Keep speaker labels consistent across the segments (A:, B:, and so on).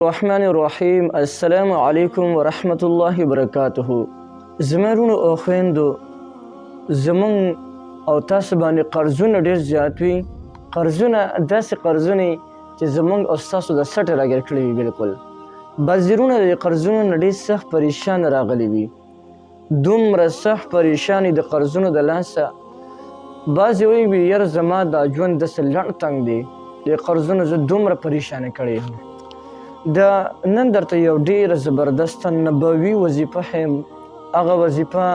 A: الرحمن الرحیم. السلام علیکم ورحمت الله وبرکاته. زمرونو او خویندو، زمون او تاسو باندې قرضونه ډیر زیات وي. قرضونه داسې قرضونه چې زمونږ او ستاسو د سټه راګیر کړي وي. بالکل بعضیرونه د قرضونو نه ډېر سخت پریشان راغلي وي. دومره سخت پریشاني د قرضونو د لاسه بعضې وایي یاره زما دا ژوند داسې لنډ تنګ دی، د قرضونو زه دومره پریشانه کړی یم. د نن درته یو ډېره زبردسته نبوي وظیفه ښیم. هغه وظیفه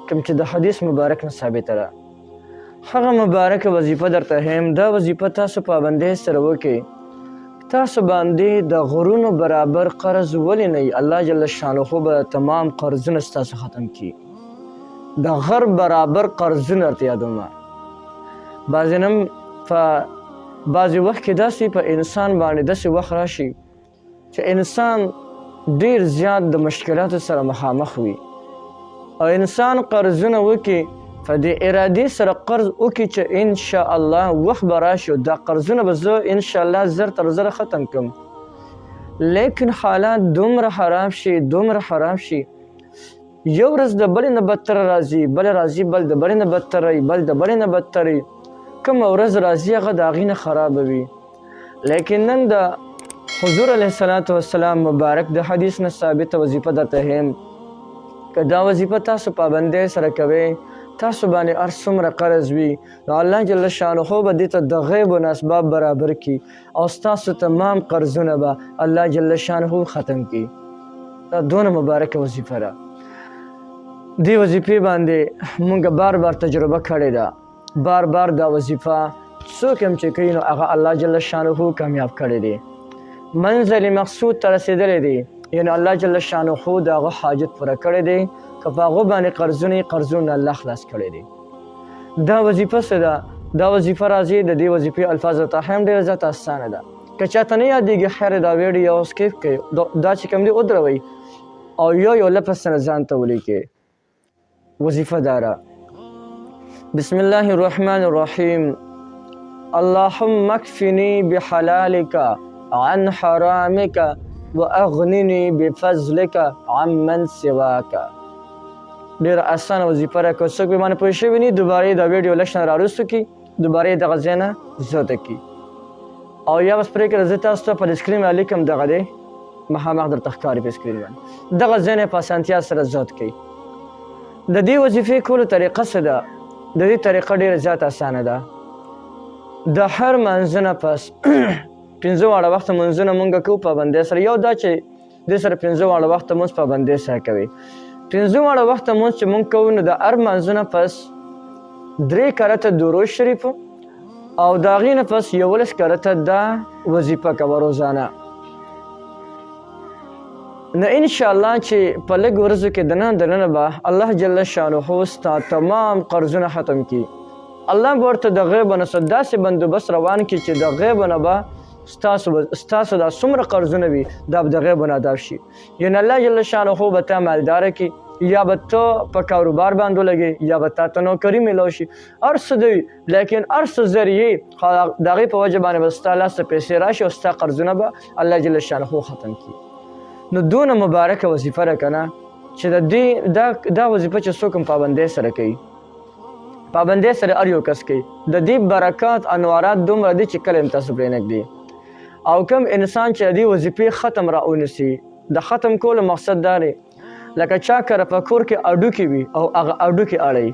A: کوم چې د حدیث مبارک نه ثابته ده، هغه مبارکه وظیفه درته ښیم. دا وظیفه تاسو پابندۍ سره وکړئ، تاسو باندې د غرونو برابر قرض ولې نه وي. الله جل شانه به تمام قرضونه ستاسو ختم کړي. د غر برابر قرضونه درته یادومه. بعضې نن په بعضې وخت کې داسې په انسان باندې داسې وخت راشي چې انسان ډیر زیات د مشکلاتو سره مخامخ وي او انسان قرضونه وکړي، په دې ارادې سره قرض وکړي چې ان شاء الله وخت به راشي دا قرضونه به زه ان شاء الله زر تر زره ختم کړم. لیکن حالات دومره خراب شي، دومره خراب شي، یو ورځ د بلې نه بدتر راځي، بل راځي، بل د بلې نه بدتر وي، بل د بلې نه بدتر وي. کومه ورځ راځي هغه د هغې نه خرابه وي. لیکن نن د حضور علیه السلام مبارک د حدیث نه ثابته وظیفه درته ښیم. که دا وظیفه تاسو پابندۍ سره کوئ، تاسو باندې هر څومره قرض وي نو الله جل شانه به دې ته د غیبو نه اسباب برابر کړي او ستاسو تمام قرضونه به الله جل شانه ختم کړي. دا دونه مبارکه وظیفه ده. دې وظیفې باندې مونږ بار بار تجربه کړې ده. بار بار دا وظیفه څوک هم چې کوي نو هغه الله جل شانه کامیاب کړی دی، منزل مقصود ته رسېدلی دی. یعنې الله جل شانه د هغه حاجت پوره کړی دی. که په هغو باندې قرضونه یې، قرضونه الله خلاص کړی دی. دا وظیفه څه ده؟ دا وظیفه راځي د دې وظیفې الفاظ ته هم ډېره زیاته اسانه ده. که چاته نه یادېږي خیر دا ویډیو یو سکیپ کړئ، دا چې کوم دی ودروئ او یو لفظ سره ځان ته ولیکئ. وظیفه دا ده: بسم الله الرحمن الرحیم. اللهم اکفنی بحلالک عن حرامك واغنني بفضلك عمن سواك. ډېره اسانه وظیفه ده. که څوک به باندې پوه شوي نه دوباره دا ویډیو لږ شان راوروسته کړي، دوباره دغه ځای نه زده کړي او یا بس پرېږدئ زه تاسو ته په سکرین باندې لیکم، دغه دی مخامخ درته ښکاري په سکرین باندې. دغه ځای نه په اسانتیا سره زده کړئ. د دې وظیفې کولو طریقه څه ده؟ د دې طریقه ډېره زیاته اسانه ده. د هر منځه نه پس 5 واړه وخته منځونه مونږ کوو پابندۍ سره. یو دا چې دې سره 5 واړه وخته مونځ پابندۍ سره کوي. 5 واړه وخته مونځ چې مونږ کوو نو د هر منځونه پس 3 کرته درود شریف او د هغې نه پس 11 کرته دا وظیفه کوه روزانه. نو انشاءالله چې په لږ ورځو کې دننه به الله جل شانه ستا تمام قرضونه ختم کړي. الله به ورته د غیبه نه داسې بندوبست روان کړي چې د غیبه نه به ستاسو دا څومره قرضونه وي دا به د غیبو نه ادا شي. یعنې الله جل شانه به تا مالداره کړي، یا به ته په کاروبار باندې ولګې، یا به تا ته نوکري میلاو شي، هر څه دی. لیکن هر څه ذریعې د هغې په وجه باندې به ستا لاسته پیسې راشي او ستا قرضونه به الله جل شانه ختم کړي. نو دونه مبارکه وظیفه ده که نه چې دا وظیفه چې څوک هم پابندۍ سره کوي، پابندۍ سره هر یو کس کوي، د دې برکات انوارات دومره دي چې کله هم تاسو پرېنږدي. او کم انسان چې د دې وظیفې ختم راونیسي، د ختم کولو مقصد دا دی لکه چا کره په کور کې اډوکې وي او هغه اډوکې اړوي،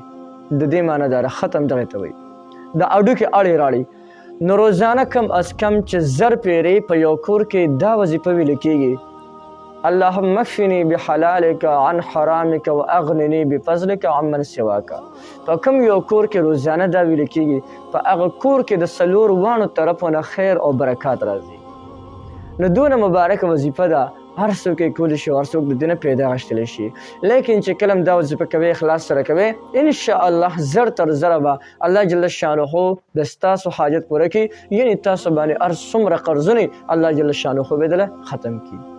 A: د دې معنی دا ده ختم دغې ته وایي، د اډوکې اړې راړي. نو روزانه کم از کم چې 1000 پیرې په یو کور کې دا وظیفه ویل کېږي: اللهم اکفنی بحلالک عن حرامک واغننی بفضلک عمن سواک. په کوم یو کور کې روزانه دا ویل کېږي، په هغه کور کې د 4 واړو طرفو نه خیر او برکات راځي. نو دونه مبارکه وظیفه ده، هر څوک یې کولی شي، هر څوک د دې نه پیدا اخیستلی شي. لیکن چې کله هم دا وظیفه کوئ اخلاص سره کوئ، انشاءالله زر تر زره به الله جل شانه د ستاسو حاجت پوره کړي. یعنې تاسو باندې هر څومره قرضونه الله جل شانه به دله ختم کړي.